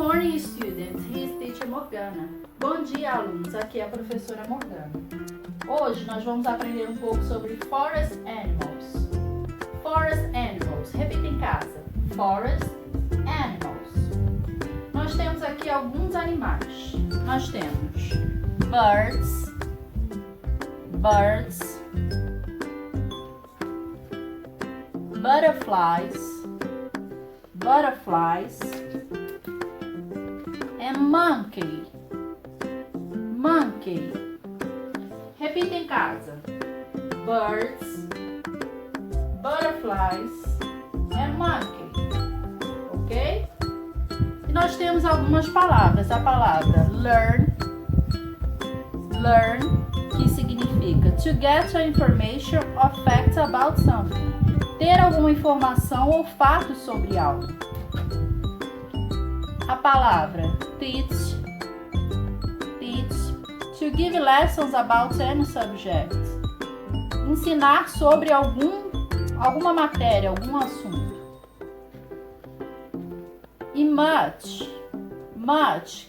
morning, students. He is teacher Morgana. Bom dia, alunos. Aqui é a professora Morgana. Hoje nós vamos aprender um pouco sobre forest animals. Forest animals. Repita em casa. Forest animals. Nós temos aqui alguns animais. Nós temos birds, butterflies, and monkey. Repita em casa. Birds, butterflies, and monkey. Ok? E nós temos algumas palavras. A palavra learn, que significa to get information or facts about something. Ter alguma informação ou fato sobre algo. A palavra teach, to give lessons about any subject. Ensinar sobre alguma matéria, algum assunto. E much,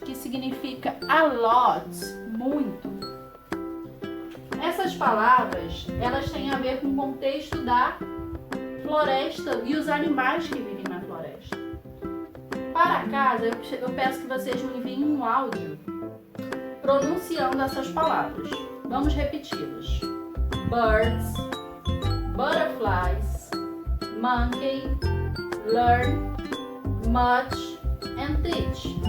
que significa a lot, muito. Essas palavras, elas têm a ver com o contexto da floresta e os animais que vivem na floresta. Para casa, eu peço que vocês me enviem um áudio pronunciando essas palavras. Vamos repeti-las. Birds, butterflies, monkey, learn, much and teach.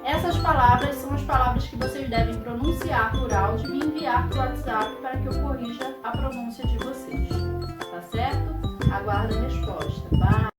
Essas palavras são as palavras que vocês devem pronunciar por áudio e me enviar por WhatsApp para que eu corrija a pronúncia de vocês. Tá certo? Aguardo a resposta. Bye!